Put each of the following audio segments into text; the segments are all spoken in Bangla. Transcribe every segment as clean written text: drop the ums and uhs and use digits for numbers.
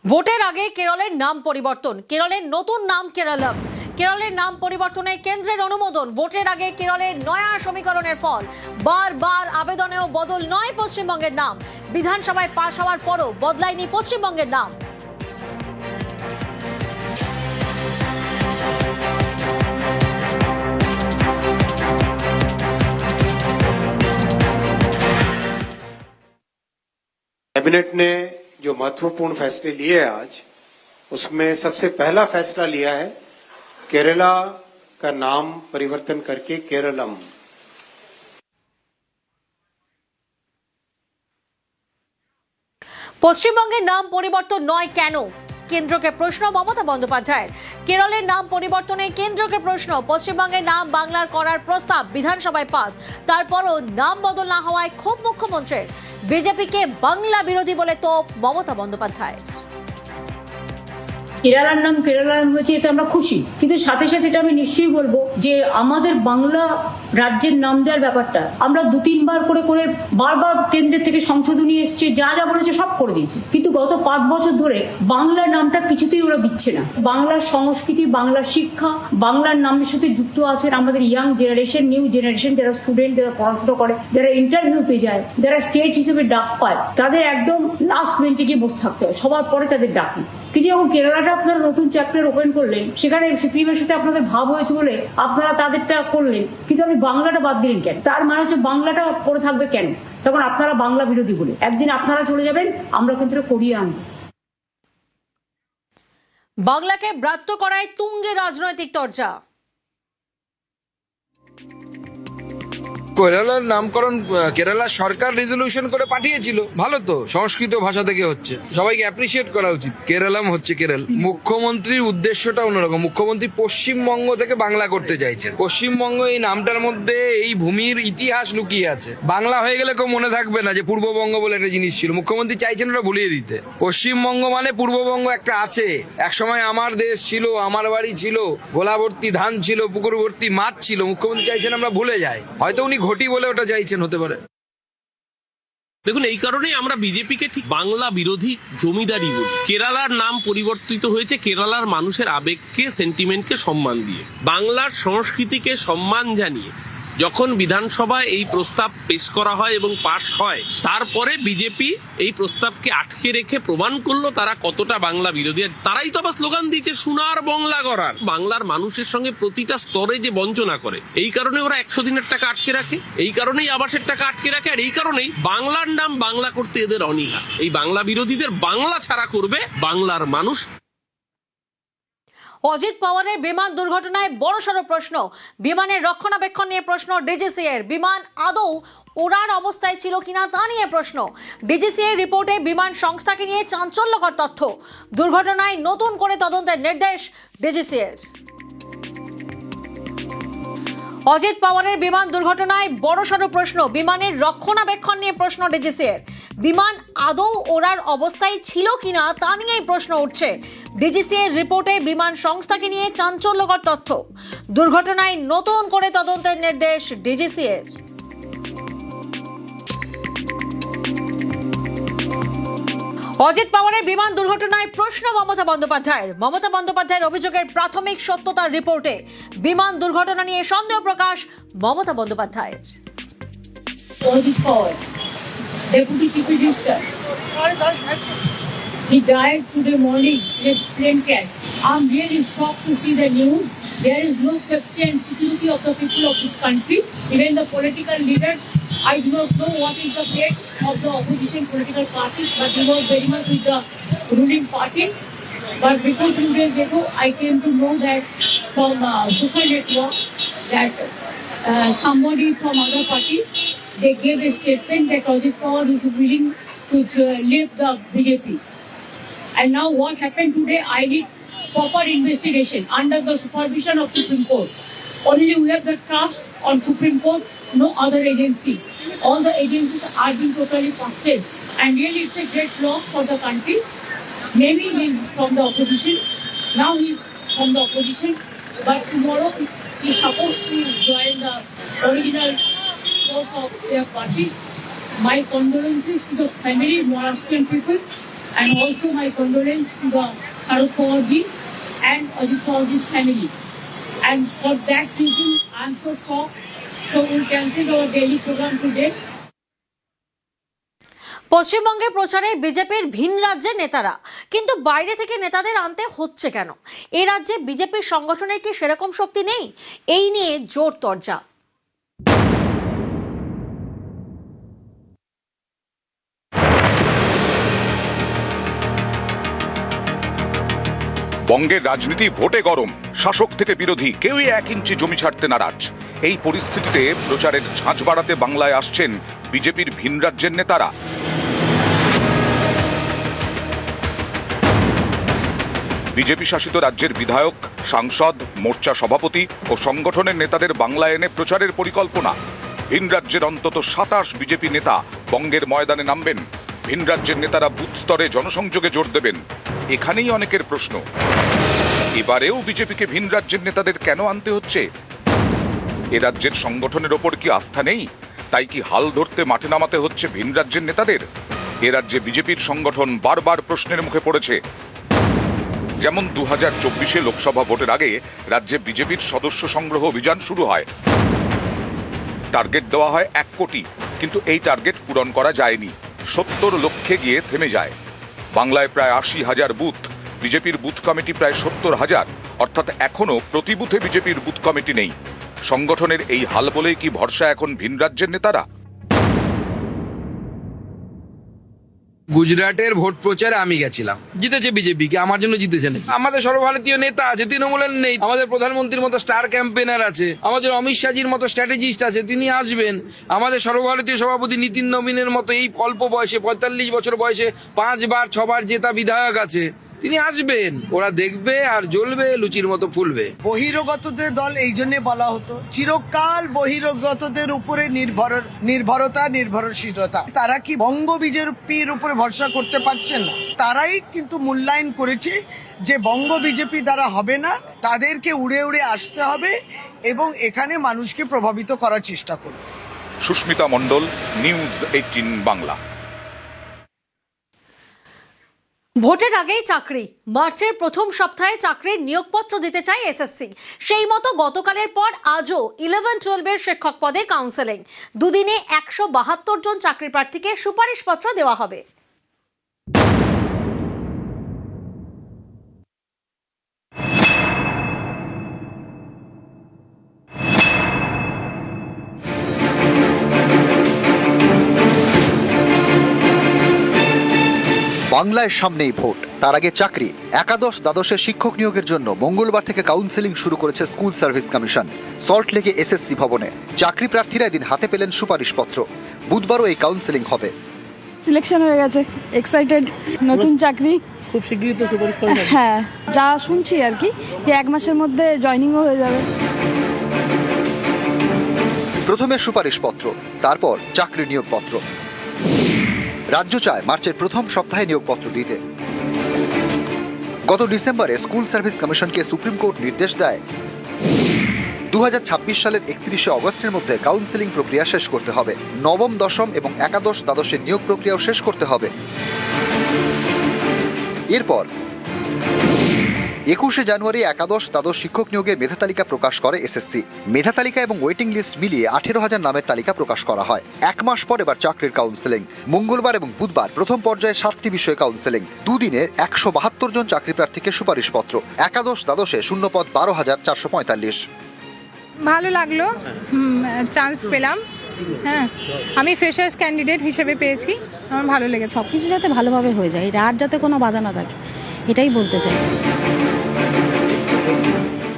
ভোটের আগে কেরলের নাম পরিবর্তন, কেরলের নতুন নাম কেরালাম। কেরলের নাম পরিবর্তনে কেন্দ্রের অনুমোদন। ভোটের আগে কেরলের নয়া সমীকরণের ফল। বারবার আবেদনেও বদল নয় পশ্চিমবঙ্গের নাম। বিধানসভায় পাশ হওয়ার পরও বদলায়নি পশ্চিমবঙ্গের নাম। कैबिनेट ने जो महत्वपूर्ण फैसले लिए आज, उसमें सबसे पहला फैसला लिया है केरला का नाम परिवर्तन करके केरलम। পশ্চিমবঙ্গের নাম পরিবর্তন নয় কেন? কেন্দ্রকে প্রশ্ন মমতা বন্দ্যোপাধ্যায়ের। কেরলের নাম পরিবর্তনে কেন্দ্রকে প্রশ্ন। পশ্চিমবঙ্গের নাম বাংলার করার প্রস্তাব বিধানসভায় পাস, তারপরও নাম বদল না হওয়ায় ক্ষোভ মুখ্যমন্ত্রীর। বিজেপিকে বাংলা বিরোধী বলে তোপ মমতা বন্দ্যোপাধ্যায়। কেরালার নাম কেরালার হয়েছে, এতে আমরা খুশি, কিন্তু সাথে সাথে এটা আমি নিশ্চয়ই বলবো যে আমাদের বাংলা রাজ্যের নাম দেওয়ার ব্যাপারটা আমরা 2-3 বার করে বারবার কেন্দ্রের থেকে সংশোধনী এসছে, যা যা বলেছে সব করে দিয়েছে, কিন্তু গত 5 বছর ধরে বাংলার নামটা কিছুতেই ওরা দিচ্ছে না। বাংলার সংস্কৃতি, বাংলার শিক্ষা, বাংলার নামের সাথে যুক্ত আছে আমাদের ইয়াং জেনারেশন, নিউ জেনারেশন, যারা স্টুডেন্ট, যারা পড়াশোনা করে, যারা ইন্টারভিউতে যায়, যারা স্টেট হিসেবে ডাক পায়, তাদের একদম লাস্ট বেঞ্চে গিয়ে বসে থাকতে হয়, সবার পরে তাদের ডাকে। কিন্তু যখন কেরালাটা আপনারা নতুন চ্যাপ্টার ওপেন করলেন, সেখানে সিপিএমের সাথে আপনাদের ভাব হয়েছে বলে আপনারা তাদেরটা করলেন, কিন্তু আপনি বাংলাটা বাদ দিলেন কেন? তার মানে হচ্ছে বাংলাটা পড়ে থাকবে কেন? তখন আপনারা বাংলা বিরোধী বলে একদিন আপনারা চলে যাবেন, আমরা কিন্তু করিয়ে আনবো। বাংলাকে ব্রাত্য করায় তুঙ্গে রাজনৈতিক চর্চা। কেরালার নামকরণ কেরালা সরকার রেজলিউশন করে পাঠিয়েছিল, ভালো তো, সংস্কৃত ভাষা থেকে হচ্ছে, সবাইকে অ্যাপ্রিসিয়েট করা উচিত। কেরালাম হচ্ছে কেরল। মুখ্যমন্ত্রীর উদ্দেশ্যটা অন্যরকম। মুখ্যমন্ত্রী পশ্চিমবঙ্গ থেকে বাংলা করতে চাইছেন। পশ্চিমবঙ্গ এই নামটার মধ্যে এই ভূমির ইতিহাস লুকিয়ে আছে। বাংলা হয়ে গেলে কেউ মনে থাকবে না যে পূর্ববঙ্গ বলে একটা জিনিস ছিল। মুখ্যমন্ত্রী চাইছেন ওটা ভুলিয়ে দিতে। পশ্চিমবঙ্গ মানে পূর্ববঙ্গ একটা আছে, একসময় আমার দেশ ছিল, আমার বাড়ি ছিল, গোলা ভর্তি ধান ছিল, পুকুর ভর্তি মাছ ছিল। মুখ্যমন্ত্রী চাইছেন আমরা ভুলে যাই, হয়তো উনি ঘটি বলে ওটা চাইছেন, হতে পারে। দেখুন, এই কারণেই আমরা বিজেপিকে ঠিক বাংলা বিরোধী জমিদারি বলি। কেরালার নাম পরিবর্তিত হয়েছে কেরালার মানুষের আবেগকে, সেন্টিমেন্টকে সম্মান দিয়ে, বাংলার সংস্কৃতিকে সম্মান জানিয়ে। যখন বিধানসভায় এই প্রস্তাব পেশ করা হয় এবং পাশ হয়, তারপরে বিজেপি এই প্রস্তাবকে আটকে রেখে প্রমাণ করলো তারা কতটা বাংলা বিরোধী। তারাই তো আবার স্লোগান দিয়েছে সোনার বাংলা গড়ার। বাংলার মানুষের সঙ্গে প্রতিটা স্তরে যে বঞ্চনা করে, এই কারণে ওরা 100 দিনের টাকা আটকে রাখে, এই কারণেই আবাসের টাকা আটকে রাখে, আর এই কারণেই বাংলার নাম বাংলা করতে এদের অনীহা। এই বাংলা বিরোধীদের বাংলা ছাড়া করবে বাংলার মানুষ। অজিত পাওয়ারের বিমান দুর্ঘটনায় বড়সড় প্রশ্ন। বিমানের রক্ষণাবেক্ষণ নিয়ে প্রশ্ন ডিজিসি এর। বিমান আদৌ ওড়ার অবস্থায় ছিল কিনা তা নিয়ে প্রশ্ন। ডিজিসি এর রিপোর্টে বিমান সংস্থাকে নিয়ে চাঞ্চল্যকর তথ্য। দুর্ঘটনায় নতুন করে তদন্তের নির্দেশ ডিজিসি এর। অজিত পাওয়ারের বিমান দুর্ঘটনায় বড়সড় প্রশ্ন। বিমানের রক্ষণাবেক্ষণ নিয়ে প্রশ্ন ডিজিসি এর। বিমান আদৌ ওড়ার অবস্থায় ছিল কিনা তা নিয়েই প্রশ্ন উঠছে। ডিজিসি এর রিপোর্টে বিমান সংস্থাকে নিয়ে চাঞ্চল্যকর তথ্য। দুর্ঘটনায় নতুন করে তদন্তের নির্দেশ ডিজিসি এর। অজিত পাওয়ারের বিমান দুর্ঘটনায় প্রশ্ন মমতা বন্দ্যোপাধ্যায়ের। মমতা বন্দ্যোপাধ্যায়ের অভিযোগের প্রাথমিক সত্যতার রিপোর্টে বিমান দুর্ঘটনা নিয়ে সন্দেহ প্রকাশ মমতা বন্দ্যোপাধ্যায়ের। অজিত পাওয়ার, Deputy Chief Minister, he died today morning in a plane crash. I'm really shocked to see the news. There is no safety and security of the people of this country. Even the political leaders, I do not know what is the fate of the opposition political parties, but we work very much with the ruling party. But before 2 days ago, I came to know that from social network that somebody from other party, they gave a statement that Ajit Pawar is willing to leave the BJP. And now what happened today, I need proper investigation under the supervision of Supreme Court. Only we have the trust on Supreme Court, no other agency. All the agencies are being totally purchased. And really it's a great loss for the country. Maybe he's from the opposition. Now he's from the opposition. But tomorrow he's supposed to join the original force of their party. My condolences to the family, Maharashtrian people, and also my condolence to the Sharad Pawarji and Ajit Pawarji's family. And for that reason, I am so shocked. So we cancelled our daily program today. পশ্চিমবঙ্গের প্রচারে বিজেপির ভিন রাজ্যের নেতারা, কিন্তু বাইরে থেকে নেতাদের আনতে হচ্ছে কেন? এই রাজ্যে বিজেপির সংগঠনের কি সেরকম শক্তি নেই? এই নিয়ে জোর তরজা। বঙ্গের রাজনীতি ভোটে গরম, শাসক থেকে বিরোধী কেউই 1 ইঞ্চি জমি ছাড়তে নারাজ। এই পরিস্থিতিতে প্রচারের ঝাঁঝ বাড়াতে বাংলায় আসছেন বিজেপির ভিন রাজ্যের নেতারা। বিজেপি শাসিত রাজ্যের বিধায়ক, সাংসদ, মোর্চা সভাপতি ও সংগঠনের নেতাদের বাংলায় এনে প্রচারের পরিকল্পনা। ভিন রাজ্যের অন্তত 27 বিজেপি নেতা বঙ্গের ময়দানে নামবেন। ভিন রাজ্যের নেতারা বুথ স্তরে জনসংযোগে জোর দেবেন। এখানেই অনেকের প্রশ্ন, এবারেও বিজেপিকে ভিন রাজ্যের নেতাদের কেন আনতে হচ্ছে? এ রাজ্যের সংগঠনের ওপর কি আস্থা নেই? তাই কি হাল ধরতে মাঠে নামাতে হচ্ছে ভিন রাজ্যের নেতাদের? এ রাজ্যে বিজেপির সংগঠন বারবার প্রশ্নের মুখে পড়েছে। যেমন 2024 লোকসভা ভোটের আগে রাজ্যে বিজেপির সদস্য সংগ্রহ অভিযান শুরু হয়। টার্গেট দেওয়া হয় 1 কোটি, কিন্তু এই টার্গেট পূরণ করা যায়নি। 70 লক্ষে গিয়ে থেমে যায়। বাংলায় প্রায় 80,000 বুথ, বিজেপির বুথ কমিটি প্রায় 70,000, অর্থাৎ এখনো প্রতি বুথে বিজেপির বুথ কমিটি নেই। সংগঠনের এই হাল বলেই কি ভরসা এখন ভিন রাজ্যের নেতারা? গুজরাটের ভোট প্রচারে আমি গেছিলাম, জিতেছে বিজেপি, কি আমার জন্য জিতেছে না? আমাদের সর্বভারতীয় নেতা আছে, তৃণমূলের নেই। আমাদের প্রধানমন্ত্রীর মতো স্টার ক্যাম্পেনার আছে, আমাদের অমিত শাহজির মতো স্ট্র্যাটেজিস্ট আছে, তিনি আসবেন। আমাদের সর্বভারতীয় সভাপতি নীতিন নবীনের মতো এই অল্প বয়সে 45 বছর বয়সে 5 বার 6 বার জেতা বিধায়ক আছে, তিনি আসবেন। ওরা দেখবে আর জ্বলবে, লুচির মতো ফুলবে। বহিরাগতদের দল এই জন্য বলা হতো, চিরকাল বহিরাগতদের উপরে নির্ভরশীলতা। তারা কি বঙ্গ বিজেপির উপরে ভরসা করতে পারছেন না? তারাই কিন্তু মূল্যায়ন করেছে যে বঙ্গ বিজেপি দ্বারা হবে না, তাদেরকে উড়ে উড়ে আসতে হবে এবং এখানে মানুষকে প্রভাবিত করার চেষ্টা করবে। সুস্মিতা মণ্ডল, নিউজ 18 বাংলা। ভোটের আগেই চাকরি, মার্চের প্রথম সপ্তাহে চাকরির নিয়োগপত্র দিতে চায় এসএসসি। সেই মতো গতকালের পর আজও 11-12 শিক্ষক পদে কাউন্সেলিং। দুদিনে 172 জন চাকরি প্রার্থীকে সুপারিশপত্র দেওয়া হবে। বাংলায় সামনেই ভোট, তার আগে চাকরি। একাদশ দ্বাদশের শিক্ষক নিয়োগের জন্য মঙ্গলবার থেকে কাউন্সেলিং শুরু করেছে স্কুল সার্ভিস কমিশন। সল্টলেকে এসএসসি ভবনে চাকরি প্রার্থীরা এদিন হাতে পেলেন সুপারিশপত্র। বুধবারও এই কাউন্সেলিং হবে। সিলেকশন হয়ে গেছে, এক্সাইটেড। নতুন চাকরি খুব শীঘ্রই তো সুপারিশ করা হবে। হ্যাঁ, যা শুনছি আর কি, যে 1 মাসের মধ্যে জয়েনিংও হয়ে যাবে। প্রথমে সুপারিশপত্র, তারপর চাকরি নিয়োগপত্র। রাজ্য চায় মার্চের প্রথম সপ্তাহে নিয়োগপত্র দিতে। গত ডিসেম্বরে স্কুল সার্ভিস কমিশনকে সুপ্রিম কোর্ট নির্দেশ দেয় 2026 সালের 31শে অগস্টের মধ্যে কাউন্সেলিং প্রক্রিয়া শেষ করতে হবে। নবম, দশম এবং একাদশ দ্বাদশের নিয়োগ প্রক্রিয়াও শেষ করতে হবে। এরপর 21শে জানুয়ারি একাদশ দ্বাদশ শিক্ষক নিয়োগের মেধা তালিকা প্রকাশ করে এসএসসি। মেধা তালিকা এবং ওয়েটিং লিস্ট মিলিয়ে 18,000 নামের তালিকা প্রকাশ করা হয়। 1 মাস পর এবার চাকরির কাউন্সেলিং। মঙ্গলবার এবং বুধবার প্রথম পর্যায়ে 7টি বিষয়ে কাউন্সেলিং। দুদিনে 172 জন চাকরি প্রার্থীকে সুপারিশপত্র। একাদশ দ্বাদশে শূন্য পদ 12,445। ভালো লাগলো, চান্স পেলাম। হ্যাঁ, আমি ফ্রেশার্স ক্যান্ডিডেট হিসেবে পেয়েছি, আমার ভালো লেগেছে। সব কিছু যাতে ভালোভাবে হয়ে যায়, আর যাতে কোনো বাধা না থাকে, এটাই বলতে চাই।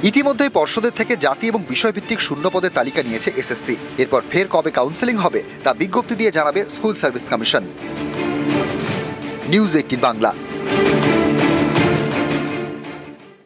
ইতিমধ্যেই পর্ষদের থেকে জাতি এবং বিষয়ভিত্তিক শূন্য পদের তালিকা নিয়েছে এসএসসি। এরপর ফের কবে কাউন্সেলিং হবে তা বিজ্ঞপ্তি দিয়ে জানাবে school service commission. News 18 Bangla.